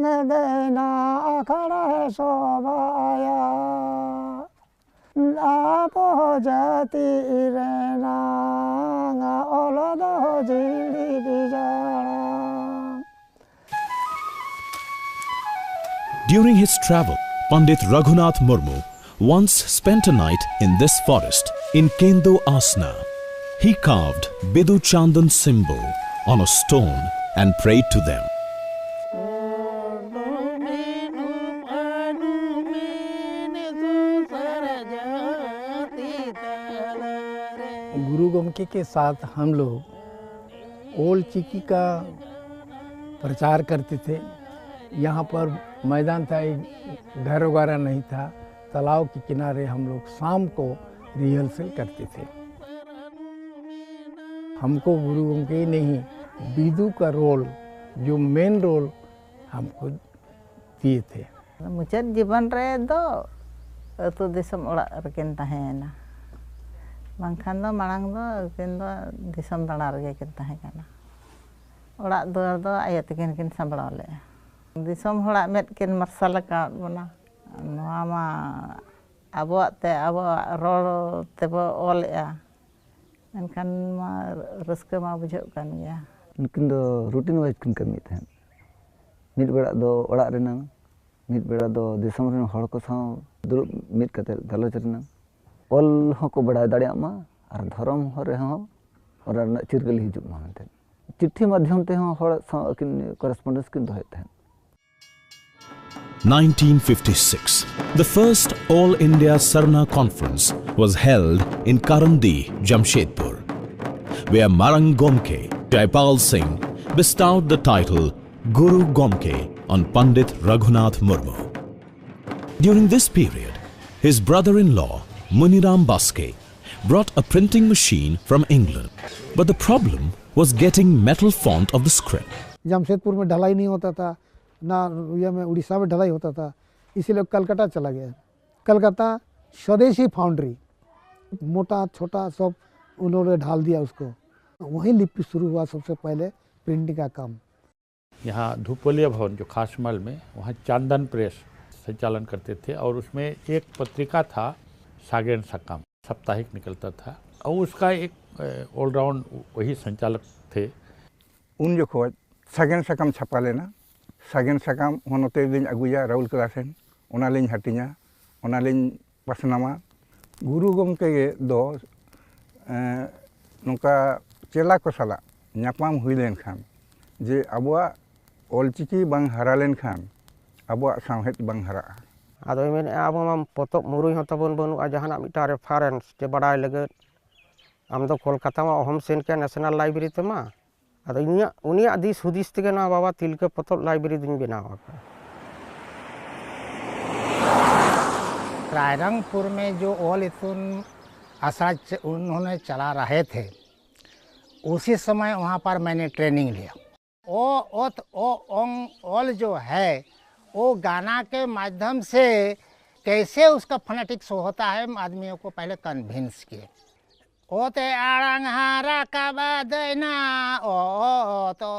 देना अखड़ा है शोभाया आप हो जाती रहना ओलद हो जीड़ी बिजाड़ा. During his travel, Pandit Raghunath Murmu once spent a night in this forest in Kendo Asna. He carved Bidu Chandan symbol on a stone and prayed to them. गुरु गोमके के साथ हम लोग ओल्ड चिकी का प्रचार करते थे. यहाँ पर मैदान था, एक घर वगैरह नहीं था. तालाब के किनारे हम लोग शाम को रिहर्सल करते थे. हमको गुरु गोमके ने ही बिदु का रोल, जो मेन रोल हमको दिए थे. मुचाद जीवन रे दो अतु दिसम ओड़ा रकिन तहेना. बांखान दो मांग दो किन दो दिसम दाड़ा रगे किन तहे काना. ओड़ा दुआर दो आया तकिन किन संभळाव ले. दिसम होड़ा मेद किन मार्शल का बना. नोआ मा आबोते आबो रोल तेबो ओलेआ. एनखान मा रस्के मा बुझाव कान गया. उनकिन दो रूटीन वाइज किन कमी थे. मिड बेड़ा दो ओड़ा रेना, मिड बेड़ा दो दिसम रेन हड़ को साव दुरुब मिड कते गलोच रेना. ऑल को बढ़ाई दाड़े मा और धर्म हरे हो और चिरगल हिजुग मा मेनते. चिट्ठी माध्यम ते हो हड़ साव किन कॉरेस्पोंडेंस किन दोहे थे. 1956, the first All India Sarna Conference was held in Karandi, Jamshedpur, where Marang Gomke, Jaipal Singh, bestowed the title Guru Gomke on Pandit Raghunath Murmu. During this period, his brother-in-law, Muniram Baske, brought a printing machine from England, but the problem was getting metal font of the script. Jamshedpur में ढलाई नहीं होता था, ना ये में उड़ीसा में ढलाई होता था, इसीलिए कलकत्ता चला गया. कलकत्ता स्वदेशी फाउंड्री, मोटा छोटा सब उन्होंने ढाल दिया उसको. वहीं लिपि शुरू हुआ सबसे पहले प्रिंटिंग का काम. यहाँ धूपोलिया भवन जो खासमल में, वहाँ चांदन प्रेस संचालन करते थे और उसमें एक पत्रिका था सागेन सकम, साप्ताहिक निकलता था और उसका एक ऑलराउंड वही संचालक थे. उन जो खोज सागेन सकम छपा लेना. सागेन सकम होनोते दिन अगुया राहुल क्लासेन ओना लिंग हटिया ओना लिंग पासनामा. गुरु गोमके दो नोका चेला को साला ᱧᱟᱯᱟᱢ हुई लेन खान जे अबुआ ऑलचिकी बांग हरा लेन खान अबुआ सावहेद बांग हरा. आदो मेन आबो मा पोतब मुरुई हो तबन बनुआ जहाना मिटा रेफरेंस जे बडाय लगत आम दो कोलकाता मा होम सेन के नेशनल लाइब्रेरी तमा. आदो इनिया उनिया दिस हुदिस तेगे ना बाबा तिलके पोतब लाइब्रेरी दिन बनावा. रायरंगपुर में जो ऑल इतुन आशा उन्होंने चला रहे थे, उसी समय वहाँ पर मैंने ट्रेनिंग लिया. ऑल जो है वो गाना के माध्यम से कैसे उसका फोनेटिक्स होता है आदमियों को पहले कन्विंस किए. ओते आड़ंग हारा का बदना ओ तो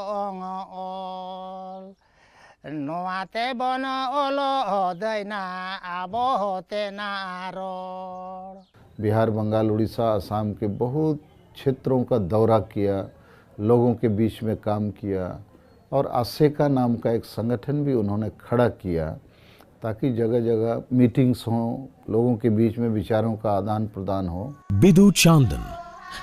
ओल नोआते बन ओलो दैना आबो होते ना रोड. बिहार, बंगाल, उड़ीसा, असम के बहुत क्षेत्रों का दौरा किया, लोगों के बीच में काम किया और आसेका नाम का एक संगठन भी उन्होंने खड़ा किया ताकि जगह जगह मीटिंग्स हों, लोगों के बीच में विचारों का आदान प्रदान हो. Bidu Chandan,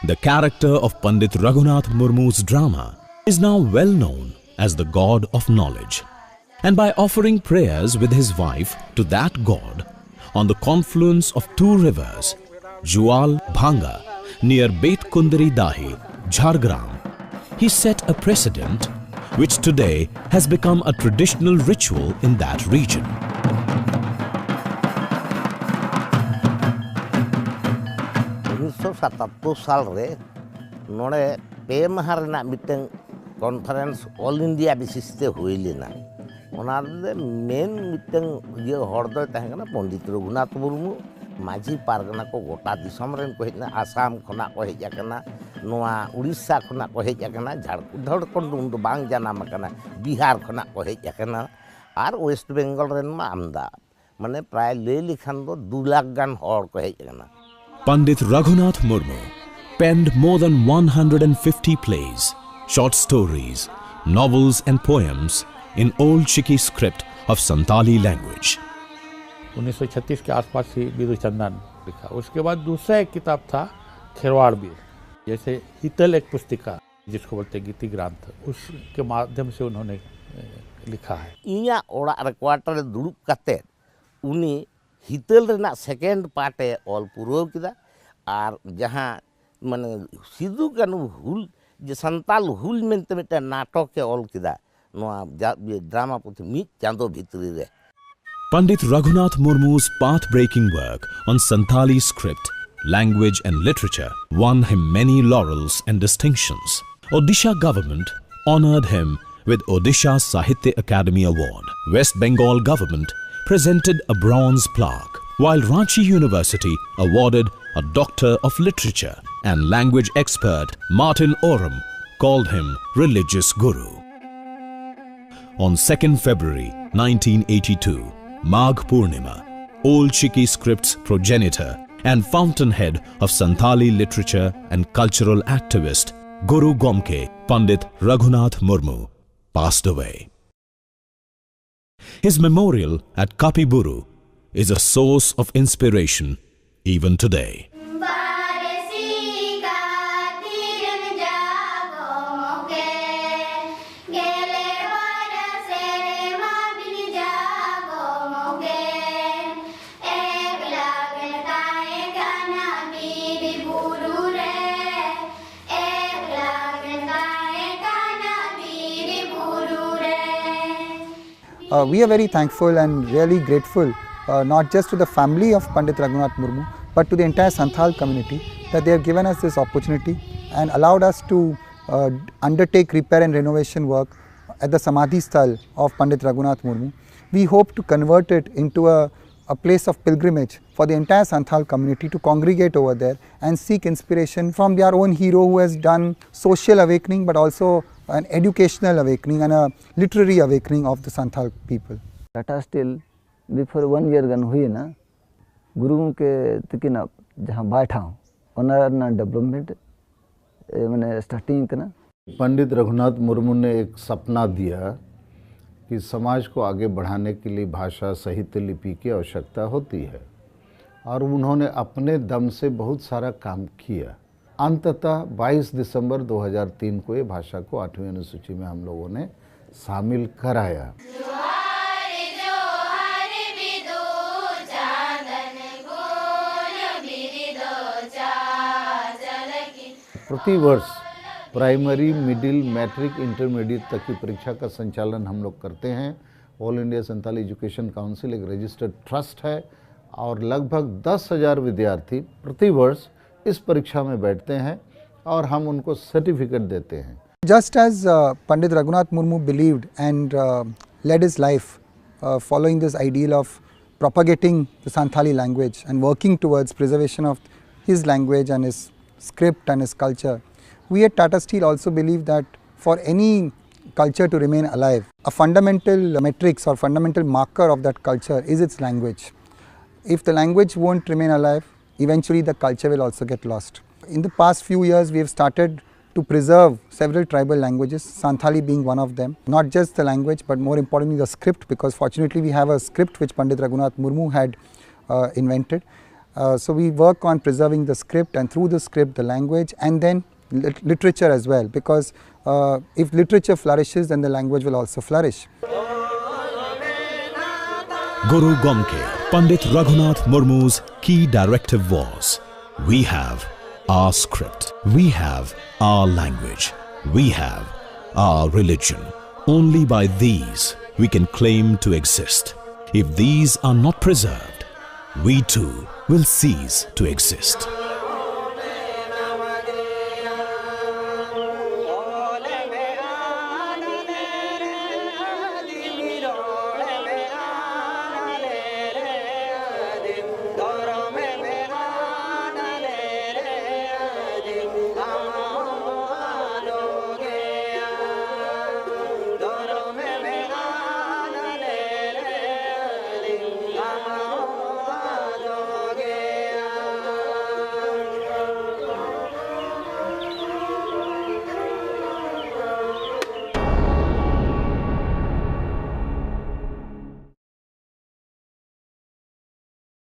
the character of Pandit Raghunath Murmu's drama, is now well known as the god of knowledge. And by offering prayers with his wife to that god on the confluence of two rivers, Jual Bhanga, near Bet Kundari Dahi, Jhargram, he set a precedent which today has become a traditional ritual in that region. साल रे नोड़े पे माह रेना मिटन conference all India विशिष्टे हुई लेना. मेन मिटन ये हड़ दो तहना पंडित रघुनाथ मुर्मू माझी पारगना को गोटा दिसम रेन को हेजना. आसाम खना को हेजना, नोआ उड़ीसा खना को हेजना, झारखंड उन बांग जानाम बिहार खना को हेजना और वेस्ट बेंगल रेन मा आमदा माने प्राय ले लिखान दो 2 लाख गान हर को हेज गना। Pandit Raghunath Murmu penned more than 150 plays, short stories, novels and poems in Old Chiki script of Santali language. 1936 के आसपास ही विदुचंदन लिखा। उसके बाद दूसरा एक किताब था खेरवाड़ वीर, जैसे हितल एक पुस्तिका जिसको बोलते हैं गीति ग्रंथ, उसके माध्यम से उन्होंने लिखा है। इया ओड़ा रे क्वार्टर दुड़ुब काते उनी हितल रेना सेकेंड पार्टे ऑल पुरो किदा और जहां माने सिद्धू कानू हुल जे संताल हुल मेनते मिटे नाटक के ऑल किदा नोआ ड्रामा पुथि मिट चांदो भितरी रे। Pandit Raghunath Murmu's path-breaking work on Santali script, language and literature won him many laurels and distinctions. Odisha government honored him with Odisha Sahitya Academy Award. West Bengal government presented a bronze plaque, while Ranchi University awarded a Doctor of Literature, and language expert Martin Oram called him religious guru. On 2nd February 1982, Magh Purnima, Old Chiki script's progenitor and fountainhead of Santali literature and cultural activist Guru Gomke Pandit Raghunath Murmu passed away. His memorial at Kapiburu is a source of inspiration even today. We are very thankful and really grateful not just to the family of Pandit Raghunath Murmu but to the entire Santhal community that they have given us this opportunity and allowed us to undertake repair and renovation work at the Samadhi Sthal of Pandit Raghunath Murmu. We hope to convert it into a place of pilgrimage for the entire Santhal community to congregate over there and seek inspiration from their own hero who has done social awakening but also an educational awakening and a literary awakening of the Santhal people. Tata Steel before 1 year gan hui na guru ke tikina jahan baitha onar na development mane starting kana। Pandit Raghunath Murmu ने एक सपना दिया कि समाज को आगे बढ़ाने के लिए भाषा साहित्य लिपि की आवश्यकता होती है और उन्होंने अपने दम से बहुत सारा काम किया। अंततः 22 दिसंबर 2003 को ये भाषा को 8वीं अनुसूची में हम लोगों ने शामिल कराया। प्रति वर्ष प्राइमरी, मिडिल, मैट्रिक, इंटरमीडिएट तक की परीक्षा का संचालन हम लोग करते हैं। All India Santali education council एक रजिस्टर्ड ट्रस्ट है और लगभग 10,000 विद्यार्थी प्रति वर्ष इस परीक्षा में बैठते हैं और हम उनको सर्टिफिकेट देते हैं। Just as Pandit Raghunath Murmu believed and led his life following this ideal of propagating the Santhali language and working towards preservation of his language and his script and his culture, we at Tata Steel also believe that for any culture to remain alive, a fundamental matrix or fundamental marker of that culture is its language. If the language won't remain alive, eventually the culture will also get lost. In the past few years, we have started to preserve several tribal languages, Santhali being one of them. Not just the language, but more importantly the script, because fortunately we have a script which Pandit Raghunath Murmu had invented. So we work on preserving the script, and through the script the language, and then literature as well, because if literature flourishes, then the language will also flourish. Guru Gomke Pandit Raghunath Murmu's key directive was, we have our script, we have our language, we have our religion. Only by these we can claim to exist. If these are not preserved, we too will cease to exist.